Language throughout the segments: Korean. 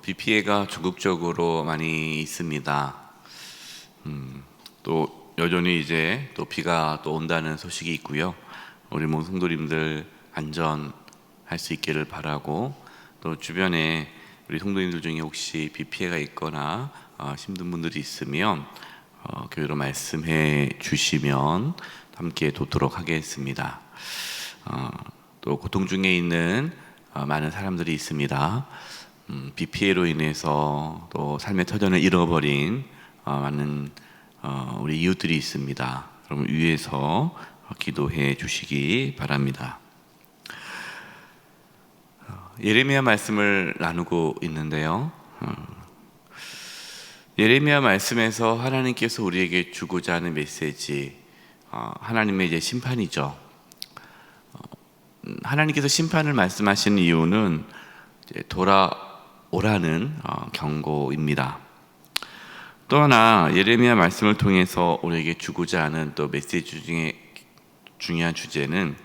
비 피해가 전국적으로 많이 있습니다. 또 여전히 이제 또 비가 또 온다는 소식이 있고요. 우리 모든 성도님들 안전할 수 있기를 바라고, 또 주변에 우리 성도님들 중에 혹시 비 피해가 있거나 힘든 분들이 있으면 교회로 말씀해 주시면 함께 돕도록 하겠습니다. 또 고통 중에 있는 많은 사람들이 있습니다. 비 피해로 인해서 또 삶의 터전을 잃어버린 많은 우리 이웃들이 있습니다. 여러분 위해서 기도해 주시기 바랍니다. 예레미야 말씀을 나누고 있는데요. 예레미야 말씀에서 하나님께서 우리에게 주고자 하는 메시지, 하나님의 이제 심판이죠. 하나님께서 심판을 말씀하시는 이유는 이제 돌아오라는 경고입니다. 또 하나 예레미야 말씀을 통해서 우리에게 주고자 하는 또 메시지 중에 중요한 주제는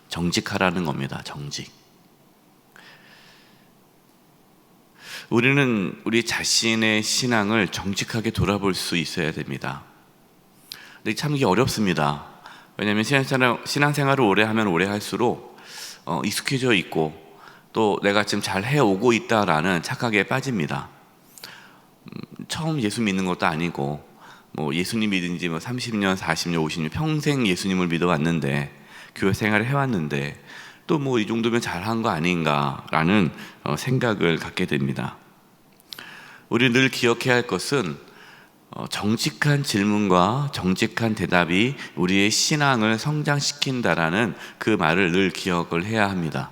정직하라는 겁니다. 정직. 우리는 우리 자신의 신앙을 정직하게 돌아볼 수 있어야 됩니다. 근데 참 이게 어렵습니다. 왜냐하면 신앙생활을 오래 하면 오래 할수록 익숙해져 있고 또 내가 지금 잘 해오고 있다라는 착각에 빠집니다. 처음 예수 믿는 것도 아니고 뭐 예수님 믿은 지 30년, 40년, 50년 평생 예수님을 믿어왔는데, 교회 생활을 해왔는데 또 뭐 이 정도면 잘한 거 아닌가라는 생각을 갖게 됩니다. 우리 늘 기억해야 할 것은 정직한 질문과 정직한 대답이 우리의 신앙을 성장시킨다라는 그 말을 늘 기억을 해야 합니다.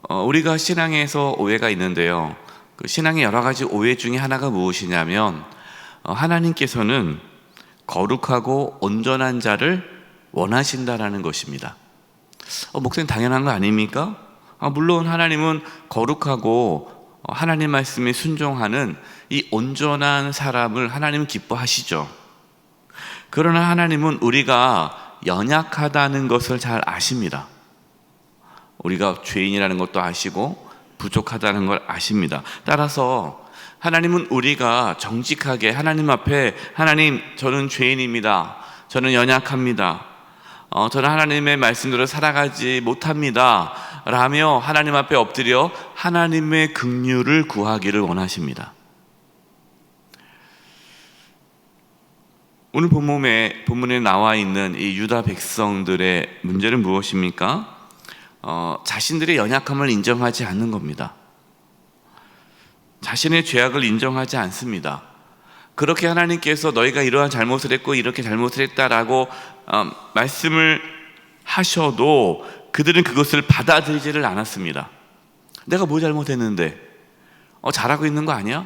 우리가 신앙에서 오해가 있는데요. 그 신앙의 여러 가지 오해 중에 하나가 무엇이냐면 하나님께서는 거룩하고 온전한 자를 원하신다라는 것입니다. 목사님 당연한 거 아닙니까? 물론 하나님은 거룩하고 하나님 말씀에 순종하는 이 온전한 사람을 하나님은 기뻐하시죠. 그러나 하나님은 우리가 연약하다는 것을 잘 아십니다. 우리가 죄인이라는 것도 아시고 부족하다는 걸 아십니다. 따라서 하나님은 우리가 정직하게 하나님 앞에, 하나님 저는 죄인입니다, 저는 연약합니다, 저는 하나님의 말씀대로 살아가지 못합니다 라며 하나님 앞에 엎드려 하나님의 긍휼을 구하기를 원하십니다. 오늘 본문에 나와 있는 이 유다 백성들의 문제는 무엇입니까? 자신들의 연약함을 인정하지 않는 겁니다. 자신의 죄악을 인정하지 않습니다. 그렇게 하나님께서 너희가 이러한 잘못을 했고 이렇게 잘못을 했다라고 말씀을 하셔도 그들은 그것을 받아들이지를 않았습니다. 내가 뭐 잘못했는데? 잘하고 있는 거 아니야?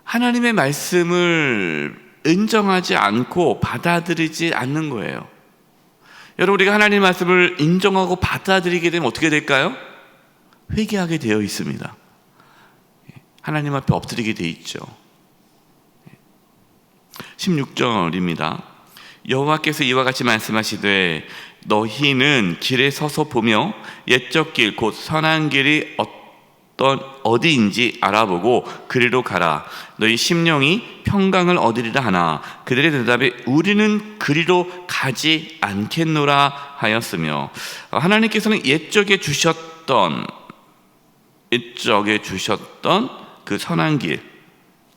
하나님의 말씀을 인정하지 않고 받아들이지 않는 거예요. 여러분, 우리가 하나님의 말씀을 인정하고 받아들이게 되면 어떻게 될까요? 회개하게 되어 있습니다. 하나님 앞에 엎드리게 되어 있죠. 16절입니다. 여호와께서 이와 같이 말씀하시되 너희는 길에 서서 보며 옛적 길 곧 선한 길이 어디인지 알아보고 그리로 가라. 너희 심령이 평강을 얻으리라 하나 그들의 대답에 우리는 그리로 가지 않겠노라 하였으며, 하나님께서는 옛적에 주셨던 그 선한 길,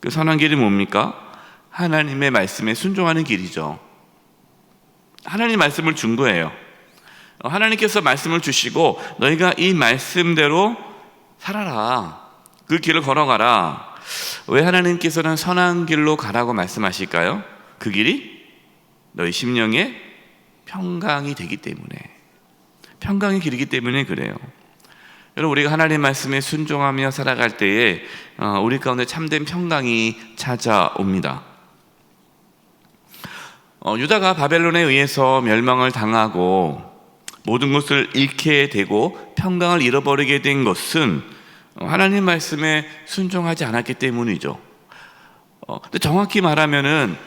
그 선한 길이 뭡니까? 하나님의 말씀에 순종하는 길이죠. 하나님 말씀을 준 거예요. 하나님께서 말씀을 주시고 너희가 이 말씀대로 살아라, 그 길을 걸어가라. 왜 하나님께서는 선한 길로 가라고 말씀하실까요? 그 길이 너희 심령에 평강이 되기 때문에, 평강의 길이기 때문에 그래요. 여러분, 우리가 하나님 말씀에 순종하며 살아갈 때에 우리 가운데 참된 평강이 찾아옵니다. 유다가 바벨론에 의해서 멸망을 당하고 모든 것을 잃게 되고 평강을 잃어버리게 된 것은 하나님 말씀에 순종하지 않았기 때문이죠. 근데 정확히 말하면은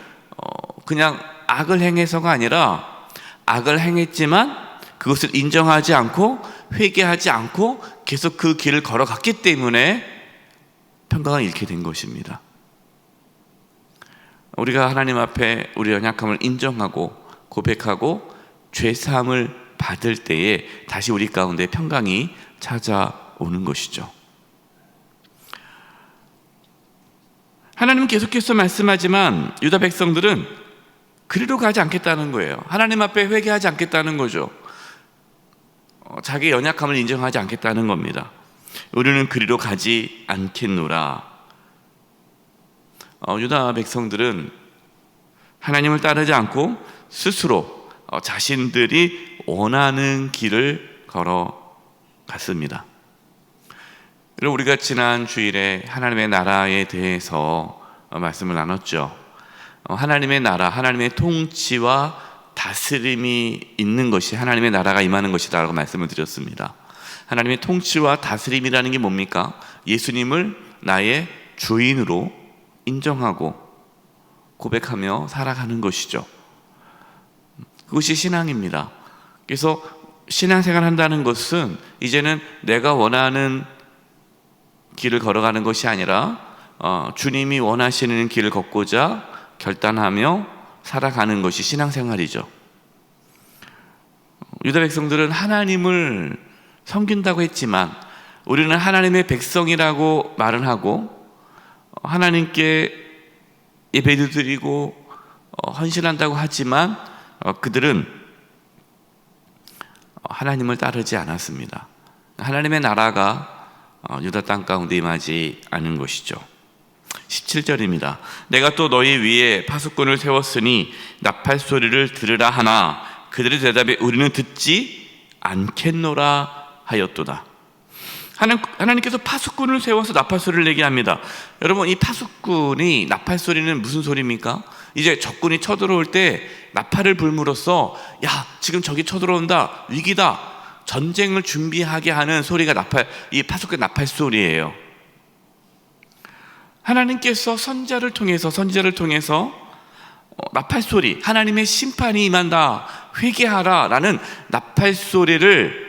그냥 악을 행해서가 아니라 악을 행했지만 그것을 인정하지 않고 회개하지 않고 계속 그 길을 걸어갔기 때문에 평강을 잃게 된 것입니다. 우리가 하나님 앞에 우리 연약함을 인정하고 고백하고 죄사함을 받을 때에 다시 우리 가운데 평강이 찾아오는 것이죠. 하나님은 계속해서 말씀하지만 유다 백성들은 그리로 가지 않겠다는 거예요. 하나님 앞에 회개하지 않겠다는 거죠. 자기의 연약함을 인정하지 않겠다는 겁니다. 우리는 그리로 가지 않겠노라. 유다 백성들은 하나님을 따르지 않고 스스로 자신들이 원하는 길을 걸어갔습니다. 우리가 지난 주일에 하나님의 나라에 대해서 말씀을 나눴죠. 하나님의 나라, 하나님의 통치와 다스림이 있는 것이 하나님의 나라가 임하는 것이다 라고 말씀을 드렸습니다. 하나님의 통치와 다스림이라는 게 뭡니까? 예수님을 나의 주인으로 인정하고 고백하며 살아가는 것이죠. 그것이 신앙입니다. 그래서 신앙생활 한다는 것은 이제는 내가 원하는 길을 걸어가는 것이 아니라 주님이 원하시는 길을 걷고자 결단하며 살아가는 것이 신앙생활이죠. 유다 백성들은 하나님을 섬긴다고 했지만 우리는 하나님의 백성이라고 말은 하고 하나님께 예배도 드리고 헌신한다고 하지만 그들은 하나님을 따르지 않았습니다. 하나님의 나라가 유다 땅 가운데 임하지 않은 것이죠. 17절입니다. 내가 또 너희 위에 파수꾼을 세웠으니 나팔 소리를 들으라 하나 그들의 대답에 우리는 듣지 않겠노라 하였도다. 하나님께서 파수꾼을 세워서 나팔 소리를 내게 합니다. 여러분, 이 파수꾼이 나팔 소리는 무슨 소리입니까? 이제 적군이 쳐들어올 때 나팔을 불므로써 야, 지금 적이 쳐들어온다, 위기다, 전쟁을 준비하게 하는 소리가 이 파수꾼의 나팔 소리예요. 하나님께서 선지자를 통해서 나팔 소리, 하나님의 심판이 임한다, 회개하라 라는 나팔 소리를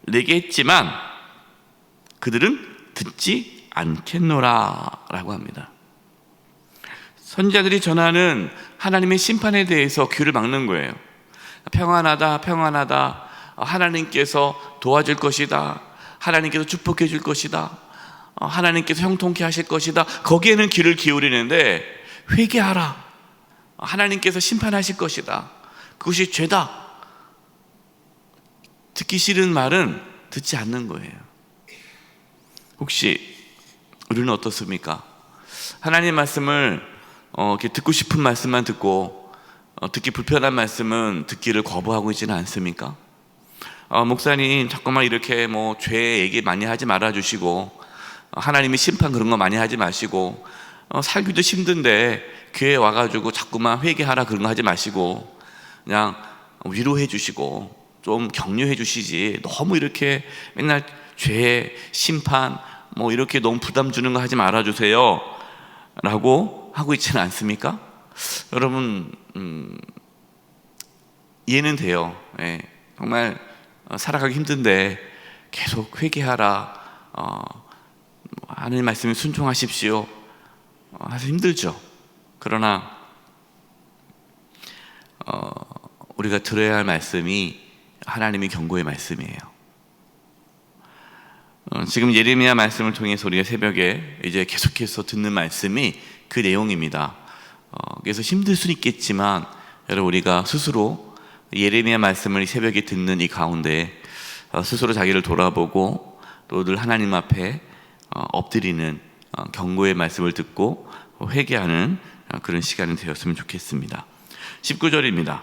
내게 했지만 그들은 듣지 않겠노라 라고 합니다. 선지자들이 전하는 하나님의 심판에 대해서 귀를 막는 거예요. 평안하다, 평안하다, 하나님께서 도와줄 것이다, 하나님께서 축복해 줄 것이다, 하나님께서 형통케 하실 것이다, 거기에는 귀를 기울이는데 회개하라, 하나님께서 심판하실 것이다, 그것이 죄다, 듣기 싫은 말은 듣지 않는 거예요. 혹시 우리는 어떻습니까? 하나님 말씀을 이렇게 듣고 싶은 말씀만 듣고 듣기 불편한 말씀은 듣기를 거부하고 있지는 않습니까? 목사님 자꾸만 이렇게 죄 얘기 많이 하지 말아주시고 하나님의 심판 그런 거 많이 하지 마시고 살기도 힘든데 교회 와가지고 자꾸만 회개하라 그런 거 하지 마시고 그냥 위로해 주시고 좀 격려해 주시지 너무 이렇게 맨날 죄, 심판 이렇게 너무 부담 주는 거 하지 말아주세요 라고 하고 있지는 않습니까? 여러분 이해는 돼요. 예, 정말 살아가기 힘든데 계속 회개하라, 하나님 말씀에 순종하십시오, 사실 힘들죠. 그러나 우리가 들어야 할 말씀이 하나님의 경고의 말씀이에요. 지금 예레미야 말씀을 통해서 우리가 새벽에 이제 계속해서 듣는 말씀이 그 내용입니다. 그래서 힘들 수는 있겠지만 여러분, 우리가 스스로 예레미야 말씀을 새벽에 듣는 이 가운데 스스로 자기를 돌아보고 또 늘 하나님 앞에 엎드리는 경고의 말씀을 듣고 회개하는 그런 시간이 되었으면 좋겠습니다. 19절입니다.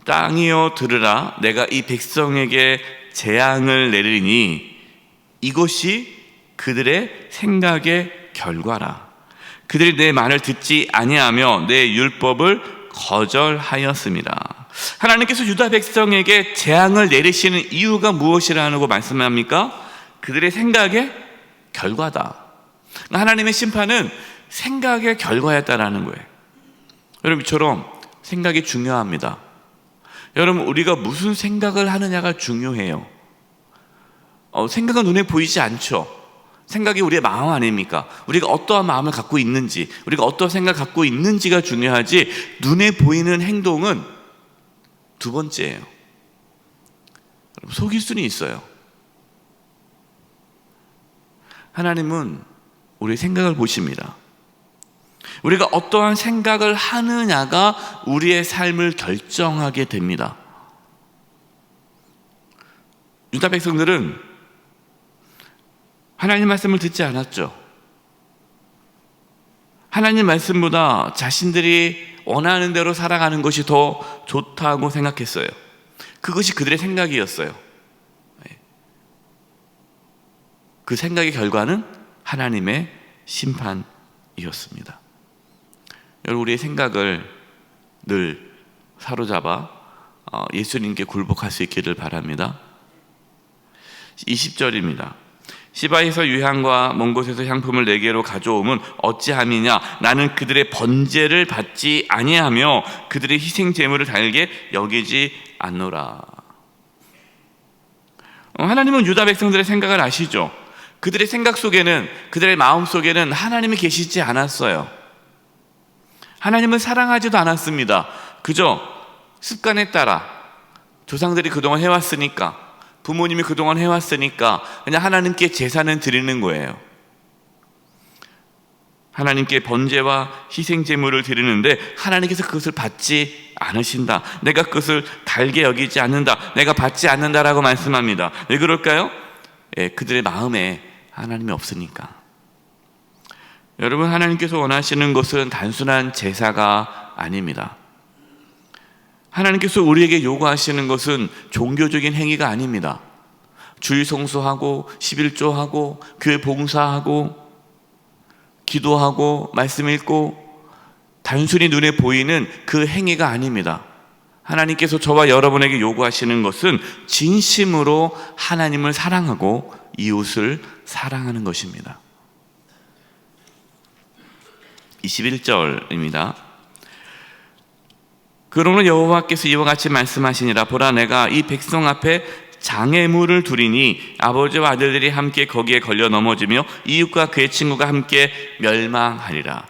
땅이여 들으라, 내가 이 백성에게 재앙을 내리니 이것이 그들의 생각의 결과라. 그들이 내 말을 듣지 아니하며 내 율법을 거절하였습니다. 하나님께서 유다 백성에게 재앙을 내리시는 이유가 무엇이라고 말씀합니까? 그들의 생각의 결과다. 하나님의 심판은 생각의 결과였다라는 거예요. 여러분, 이처럼 생각이 중요합니다. 여러분, 우리가 무슨 생각을 하느냐가 중요해요. 생각은 눈에 보이지 않죠. 생각이 우리의 마음 아닙니까? 우리가 어떠한 마음을 갖고 있는지, 우리가 어떠한 생각을 갖고 있는지가 중요하지, 눈에 보이는 행동은 두 번째예요. 속일 수는 있어요. 하나님은 우리의 생각을 보십니다. 우리가 어떠한 생각을 하느냐가 우리의 삶을 결정하게 됩니다. 유다 백성들은 하나님 말씀을 듣지 않았죠. 하나님 말씀보다 자신들이 원하는 대로 살아가는 것이 더 좋다고 생각했어요. 그것이 그들의 생각이었어요. 그 생각의 결과는 하나님의 심판이었습니다. 여러분, 우리의 생각을 늘 사로잡아 예수님께 굴복할 수 있기를 바랍니다. 20절입니다. 시바에서 유향과 먼 곳에서 향품을 내게로 가져오면 어찌함이냐? 나는 그들의 번제를 받지 아니하며 그들의 희생 제물을 달게 여기지 않노라. 하나님은 유다 백성들의 생각을 아시죠? 그들의 생각 속에는, 그들의 마음 속에는 하나님이 계시지 않았어요. 하나님은 사랑하지도 않았습니다. 그저 습관에 따라 조상들이 그동안 해왔으니까, 부모님이 그동안 해왔으니까 그냥 하나님께 제사는 드리는 거예요. 하나님께 번제와 희생 제물을 드리는데 하나님께서 그것을 받지 않으신다. 내가 그것을 달게 여기지 않는다. 내가 받지 않는다라고 말씀합니다. 왜 그럴까요? 그들의 마음에 하나님이 없으니까. 여러분, 하나님께서 원하시는 것은 단순한 제사가 아닙니다. 하나님께서 우리에게 요구하시는 것은 종교적인 행위가 아닙니다. 주일 성수하고 11조하고 교회 봉사하고 기도하고 말씀 읽고 단순히 눈에 보이는 그 행위가 아닙니다. 하나님께서 저와 여러분에게 요구하시는 것은 진심으로 하나님을 사랑하고 이웃을 사랑하는 것입니다. 21절입니다. 그러므로 여호와께서 이와 같이 말씀하시니라. 보라, 내가 이 백성 앞에 장애물을 두리니 아버지와 아들들이 함께 거기에 걸려 넘어지며 이웃과 그의 친구가 함께 멸망하리라.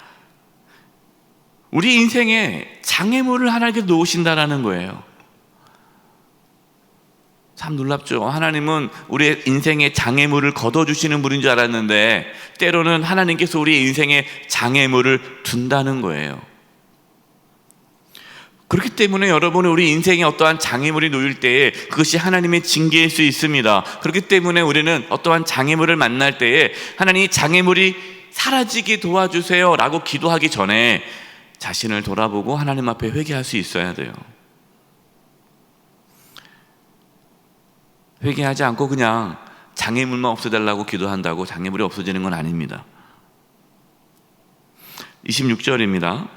우리 인생에 장애물을 하나님께서 놓으신다라는 거예요. 참 놀랍죠. 하나님은 우리의 인생에 장애물을 걷어주시는 분인 줄 알았는데 때로는 하나님께서 우리의 인생에 장애물을 둔다는 거예요. 그렇기 때문에 여러분은 우리 인생에 어떠한 장애물이 놓일 때에 그것이 하나님의 징계일 수 있습니다. 그렇기 때문에 우리는 어떠한 장애물을 만날 때에 하나님, 장애물이 사라지게 도와주세요 라고 기도하기 전에 자신을 돌아보고 하나님 앞에 회개할 수 있어야 돼요. 회개하지 않고 그냥 장애물만 없애달라고 기도한다고 장애물이 없어지는 건 아닙니다. 26절입니다.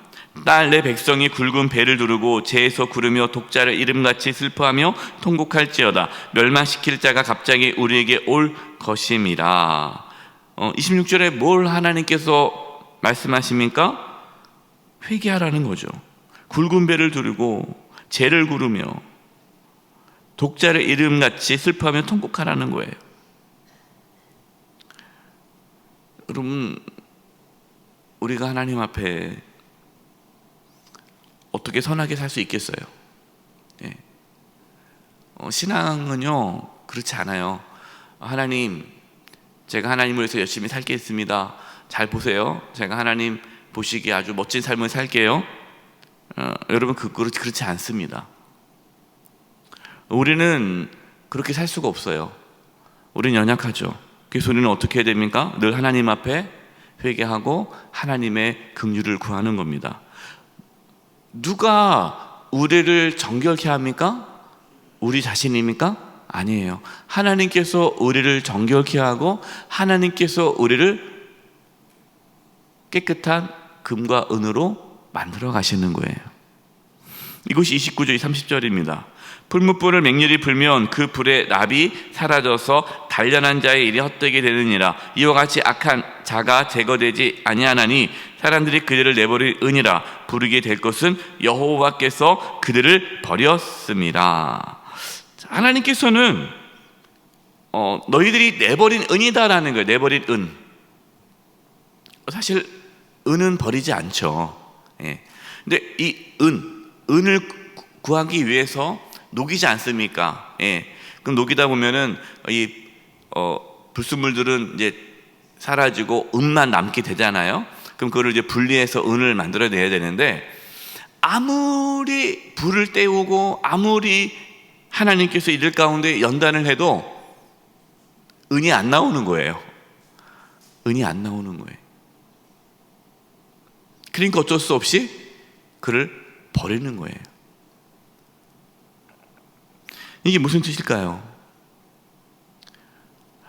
딸 내 백성이 굵은 배를 두르고 재에서 구르며 독자를 이름같이 슬퍼하며 통곡할지어다. 멸망시킬 자가 갑자기 우리에게 올 것임이라. 26절에 뭘 하나님께서 말씀하십니까? 회개하라는 거죠. 굵은 배를 두르고 재를 구르며 독자를 이름같이 슬퍼하며 통곡하라는 거예요. 여러분, 우리가 하나님 앞에 어떻게 선하게 살 수 있겠어요? 예. 신앙은요 그렇지 않아요. 하나님, 제가 하나님을 위해서 열심히 살겠습니다. 잘 보세요. 제가 하나님 보시기에 아주 멋진 삶을 살게요. 여러분, 그렇지 않습니다. 우리는 그렇게 살 수가 없어요. 우리는 연약하죠. 그래서 우리는 어떻게 해야 됩니까? 늘 하나님 앞에 회개하고 하나님의 긍휼을 구하는 겁니다. 누가 우리를 정결케 합니까? 우리 자신입니까? 아니에요. 하나님께서 우리를 정결케 하고 하나님께서 우리를 깨끗한 금과 은으로 만들어 가시는 거예요. 이것이 29절 30절입니다. 풀무불을 맹렬히 불면 그 불의 납이 사라져서 단련한 자의 일이 헛되게 되느니라. 이와 같이 악한 자가 제거되지 아니하나니 사람들이 그들을 내버리으니라. 부르게 될 것은 여호와께서 그들을 버렸습니다. 하나님께서는 너희들이 내버린 은이다라는 거예요. 내버린 은. 사실 은은 버리지 않죠. 예. 근데 이 은을 구하기 위해서 녹이지 않습니까? 예. 그럼 녹이다 보면은 이 불순물들은 이제 사라지고 은만 남게 되잖아요. 그럼 그거를 이제 분리해서 은을 만들어내야 되는데, 아무리 불을 때우고 아무리 하나님께서 이들 가운데 연단을 해도 은이 안 나오는 거예요. 은이 안 나오는 거예요. 그러니까 어쩔 수 없이 그를 버리는 거예요. 이게 무슨 뜻일까요?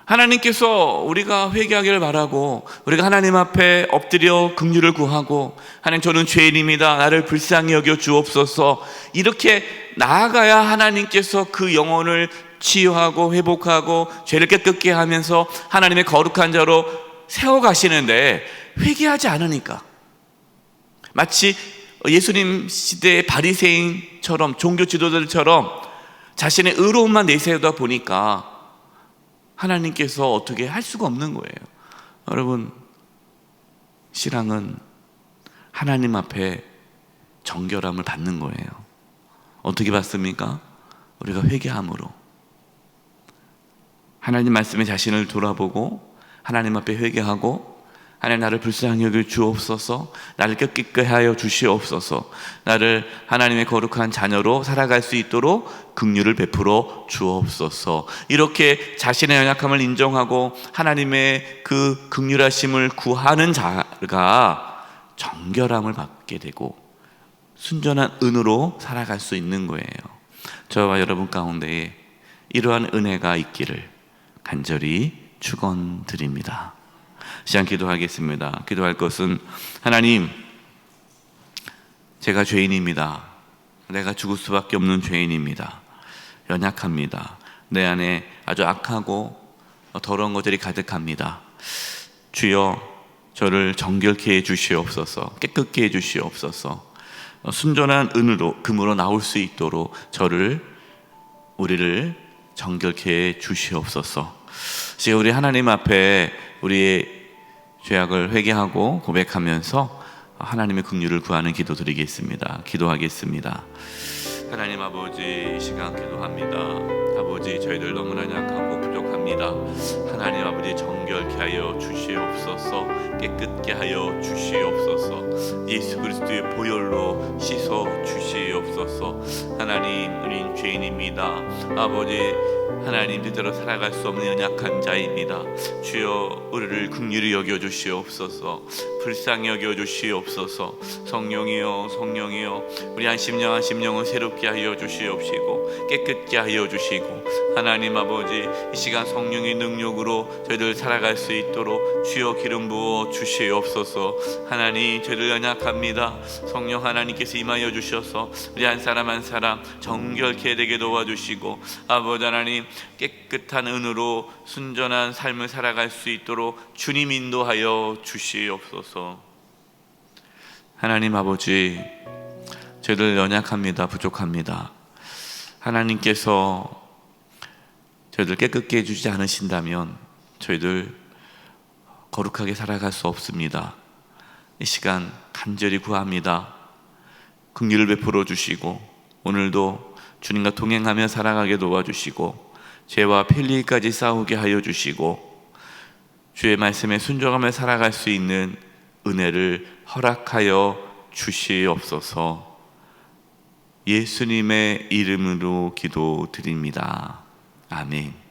하나님께서 우리가 회개하기를 바라고, 우리가 하나님 앞에 엎드려 긍휼을 구하고, 하나님 저는 죄인입니다, 나를 불쌍히 여겨 주옵소서, 이렇게 나아가야 하나님께서 그 영혼을 치유하고 회복하고 죄를 깨끗게 하면서 하나님의 거룩한 자로 세워가시는데, 회개하지 않으니까 마치 예수님 시대의 바리새인처럼, 종교 지도자들처럼 자신의 의로움만 내세우다 보니까 하나님께서 어떻게 할 수가 없는 거예요. 여러분, 신앙은 하나님 앞에 정결함을 받는 거예요. 어떻게 받습니까? 우리가 회개함으로. 하나님 말씀에 자신을 돌아보고 하나님 앞에 회개하고, 하나님 나를 불쌍히 여겨 주옵소서, 나를 깨끗게 하여 주시옵소서, 나를 하나님의 거룩한 자녀로 살아갈 수 있도록 긍휼을 베풀어 주옵소서, 이렇게 자신의 연약함을 인정하고 하나님의 그 긍휼하심을 구하는 자가 정결함을 받게 되고 순전한 은으로 살아갈 수 있는 거예요. 저와 여러분 가운데에 이러한 은혜가 있기를 간절히 축원드립니다. 시간 기도하겠습니다. 기도할 것은, 하나님, 제가 죄인입니다. 내가 죽을 수밖에 없는 죄인입니다. 연약합니다. 내 안에 아주 악하고 더러운 것들이 가득합니다. 주여, 저를 정결케 해 주시옵소서, 깨끗게 해 주시옵소서, 순전한 은으로, 금으로 나올 수 있도록 우리를 정결케 해 주시옵소서. 지금 우리 하나님 앞에 우리의 죄악을 회개하고 고백하면서 하나님의 긍휼을 구하는 기도 드리겠습니다. 기도하겠습니다. 하나님 아버지, 이 시간 기도합니다. 아버지, 저희들 너무나 약하고 부족합니다. 하나님 아버지, 정결케 하여 주시옵소서, 깨끗게 하여 주시옵소서, 예수 그리스도의 보혈로 씻어 주시옵소서. 하나님, 우린 죄인입니다. 아버지, 하나님 뜻대로 살아갈 수 없는 연약한 자입니다. 주여, 우리를 긍휼히 여겨 주시옵소서, 불쌍히 여겨 주시옵소서. 성령이여, 성령이여, 우리 한 심령을 새롭게 하여 주시옵시고 깨끗게 하여 주시고, 하나님 아버지, 이 시간 성령의 능력으로 저희들 살아갈 수 있도록 주여 기름 부어 주시옵소서. 하나님, 저희들 연약합니다. 성령 하나님께서 임하여 주셔서 우리 한 사람 한 사람 정결케 되게 도와주시고, 아버지 하나님, 깨끗한 은으로 순전한 삶을 살아갈 수 있도록 주님 인도하여 주시옵소서. 하나님 아버지, 저희들 연약합니다. 부족합니다. 하나님께서 저희들 깨끗게 해주지 않으신다면 저희들 거룩하게 살아갈 수 없습니다. 이 시간 간절히 구합니다. 긍휼을 베풀어 주시고, 오늘도 주님과 동행하며 살아가게 도와주시고, 죄와 편리까지 싸우게 하여 주시고, 주의 말씀에 순종하며 살아갈 수 있는 은혜를 허락하여 주시옵소서. 예수님의 이름으로 기도드립니다. 아멘.